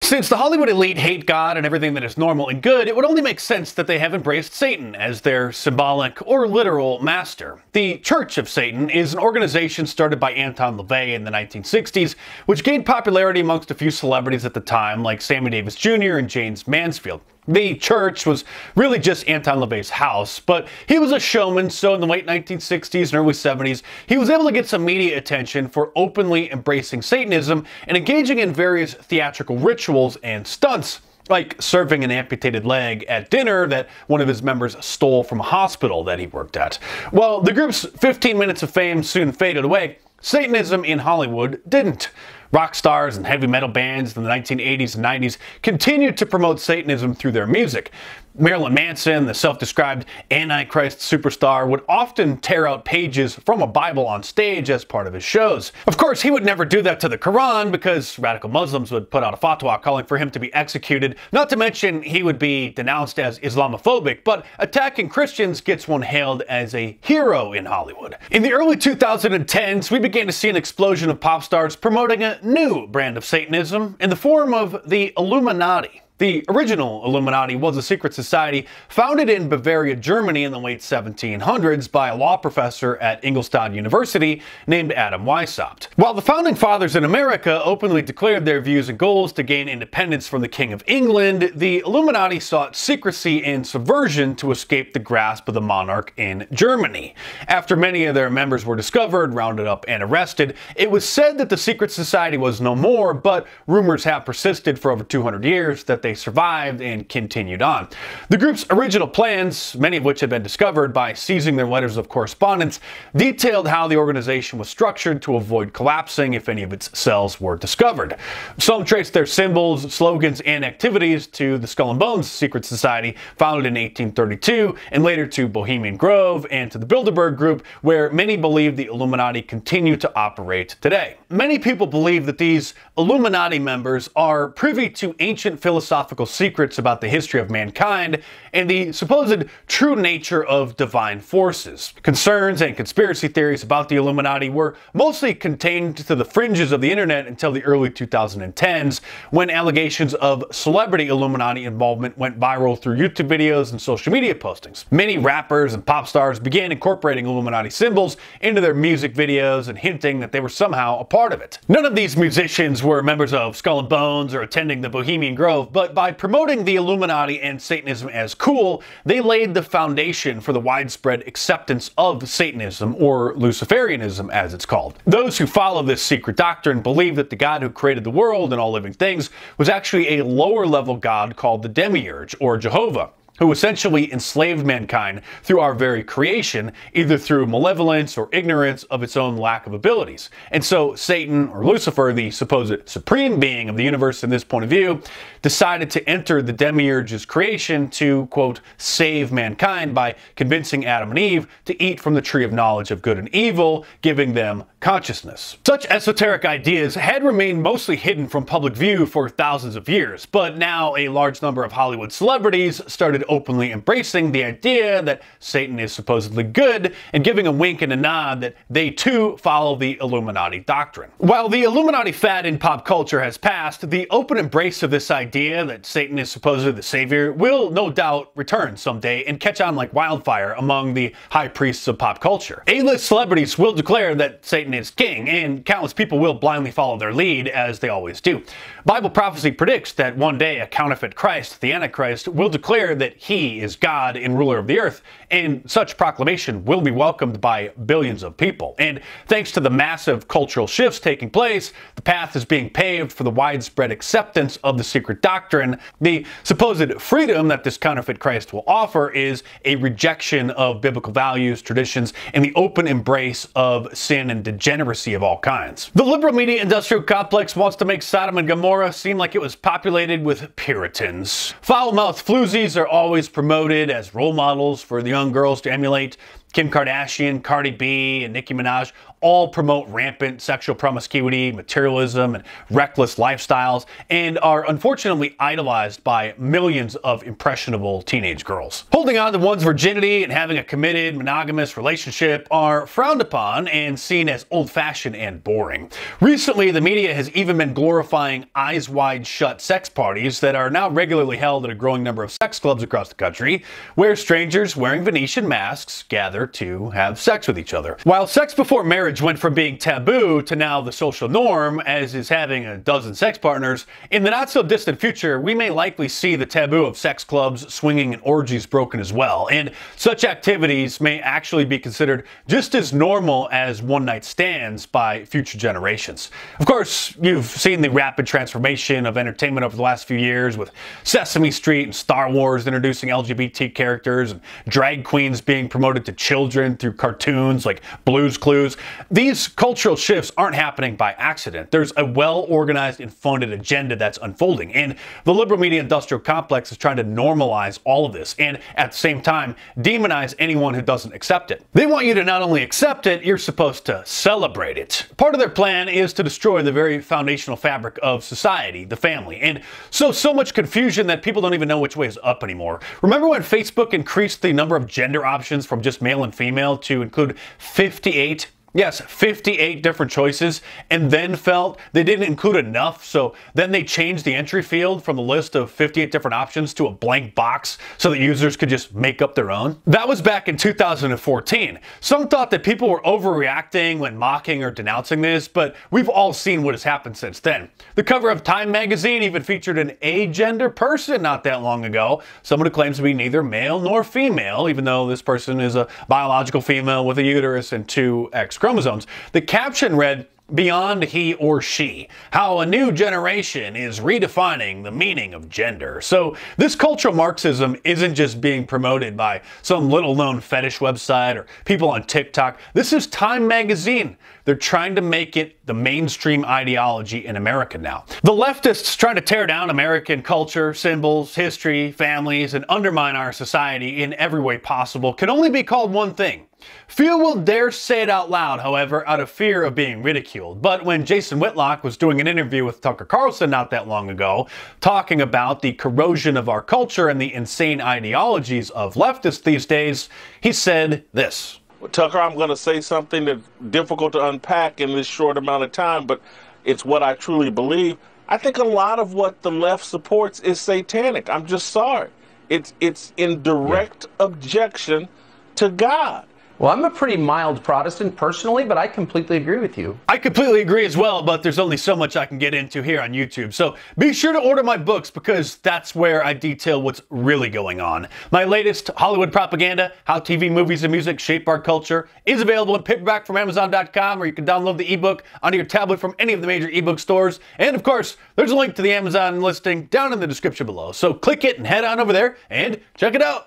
Since the Hollywood elite hate God and everything that is normal and good, it would only make sense that they have embraced Satan as their symbolic or literal master. The Church of Satan is an organization started by Anton LaVey in the 1960s, which gained popularity amongst a few celebrities at the time, like Sammy Davis Jr. and James Mansfield. The church was really just Anton LaVey's house, but he was a showman, so in the late 1960s and early 70s, he was able to get some media attention for openly embracing Satanism and engaging in various theatrical rituals and stunts, like serving an amputated leg at dinner that one of his members stole from a hospital that he worked at. Well, the group's 15 minutes of fame soon faded away. Satanism in Hollywood didn't. Rock stars and heavy metal bands in the 1980s and 90s continued to promote Satanism through their music. Marilyn Manson, the self-described Antichrist superstar, would often tear out pages from a Bible on stage as part of his shows. Of course, he would never do that to the Quran because radical Muslims would put out a fatwa calling for him to be executed. Not to mention, he would be denounced as Islamophobic, but attacking Christians gets one hailed as a hero in Hollywood. In the early 2010s, we began to see an explosion of pop stars promoting a new brand of Satanism in the form of the Illuminati. The original Illuminati was a secret society founded in Bavaria, Germany in the late 1700s by a law professor at Ingolstadt University named Adam Weishaupt. While the founding fathers in America openly declared their views and goals to gain independence from the King of England, the Illuminati sought secrecy and subversion to escape the grasp of the monarch in Germany. After many of their members were discovered, rounded up, and arrested, it was said that the secret society was no more, but rumors have persisted for over 200 years that they survived and continued on. The group's original plans, many of which had been discovered by seizing their letters of correspondence, detailed how the organization was structured to avoid collapsing if any of its cells were discovered. Some traced their symbols, slogans, and activities to the Skull and Bones secret society founded in 1832, and later to Bohemian Grove and to the Bilderberg Group, where many believe the Illuminati continue to operate today. Many people believe that these Illuminati members are privy to ancient philosophical secrets about the history of mankind and the supposed true nature of divine forces. Concerns and conspiracy theories about the Illuminati were mostly contained to the fringes of the internet until the early 2010s, when allegations of celebrity Illuminati involvement went viral through YouTube videos and social media postings. Many rappers and pop stars began incorporating Illuminati symbols into their music videos and hinting that they were somehow a part of it. None of these musicians were members of Skull and Bones or attending the Bohemian Grove, but by promoting the Illuminati and Satanism as cool, they laid the foundation for the widespread acceptance of Satanism, or Luciferianism as it's called. Those who follow this secret doctrine believe that the God who created the world and all living things was actually a lower level God called the Demiurge, or Jehovah, who essentially enslaved mankind through our very creation, either through malevolence or ignorance of its own lack of abilities. And so Satan, or Lucifer, the supposed supreme being of the universe in this point of view, decided to enter the Demiurge's creation to, quote, save mankind by convincing Adam and Eve to eat from the tree of knowledge of good and evil, giving them consciousness. Such esoteric ideas had remained mostly hidden from public view for thousands of years, but now a large number of Hollywood celebrities started openly embracing the idea that Satan is supposedly good and giving a wink and a nod that they too follow the Illuminati doctrine. While the Illuminati fad in pop culture has passed, the open embrace of this idea that Satan is supposedly the savior will no doubt return someday and catch on like wildfire among the high priests of pop culture. A-list celebrities will declare that Satan is king, and countless people will blindly follow their lead, as they always do. Bible prophecy predicts that one day a counterfeit Christ, the Antichrist, will declare that he is God and ruler of the earth, and such proclamation will be welcomed by billions of people. And thanks to the massive cultural shifts taking place, the path is being paved for the widespread acceptance of the secret doctrine. The supposed freedom that this counterfeit Christ will offer is a rejection of biblical values, traditions, and the open embrace of sin and degeneracy of all kinds. The liberal media industrial complex wants to make Sodom and Gomorrah seem like it was populated with Puritans. Foul-mouthed floozies are always promoted as role models for the young girls to emulate. Kim Kardashian, Cardi B, and Nicki Minaj all promote rampant sexual promiscuity, materialism, and reckless lifestyles, and are unfortunately idolized by millions of impressionable teenage girls. Holding on to one's virginity and having a committed, monogamous relationship are frowned upon and seen as old-fashioned and boring. Recently, the media has even been glorifying eyes wide shut sex parties that are now regularly held at a growing number of sex clubs across the country, where strangers wearing Venetian masks gather to have sex with each other. While sex before marriage went from being taboo to now the social norm, as is having a dozen sex partners, in the not so distant future, we may likely see the taboo of sex clubs, swinging, and orgies broken as well, and such activities may actually be considered just as normal as one-night stands by future generations. Of course, you've seen the rapid transformation of entertainment over the last few years, with Sesame Street and Star Wars introducing LGBT characters, and drag queens being promoted to children through cartoons like Blue's Clues. These cultural shifts aren't happening by accident. There's a well-organized and funded agenda that's unfolding, and the liberal media industrial complex is trying to normalize all of this and at the same time demonize anyone who doesn't accept it. They want you to not only accept it, you're supposed to celebrate it. Part of their plan is to destroy the very foundational fabric of society, the family, and so much confusion that people don't even know which way is up anymore. Remember when Facebook increased the number of gender options from just male and female to include 58? Yes, 58 different choices, and then felt they didn't include enough, so then they changed the entry field from the list of 58 different options to a blank box so that users could just make up their own. That was back in 2014. Some thought that people were overreacting when mocking or denouncing this, but we've all seen what has happened since then. The cover of Time magazine even featured an agender person not that long ago, someone who claims to be neither male nor female, even though this person is a biological female with a uterus and 2 X chromosomes. The caption read, "Beyond he or she, how a new generation is redefining the meaning of gender." So this cultural Marxism isn't just being promoted by some little-known fetish website or people on TikTok. This is Time magazine. They're trying to make it the mainstream ideology in America now. The leftists trying to tear down American culture, symbols, history, families, and undermine our society in every way possible can only be called one thing. Few will dare say it out loud, however, out of fear of being ridiculed. But when Jason Whitlock was doing an interview with Tucker Carlson not that long ago, talking about the corrosion of our culture and the insane ideologies of leftists these days, he said this. Tucker, I'm going to say something that's difficult to unpack in this short amount of time, but it's what I truly believe. I think a lot of what the left supports is satanic. I'm just sorry. It's in direct objection to God. Well, I'm a pretty mild Protestant personally, but I completely agree with you. I completely agree as well, but there's only so much I can get into here on YouTube. So be sure to order my books because that's where I detail what's really going on. My latest Hollywood propaganda, how TV, movies, and music shape our culture, is available in paperback from Amazon.com, or you can download the ebook onto your tablet from any of the major ebook stores. And of course, there's a link to the Amazon listing down in the description below. So click it and head on over there and check it out.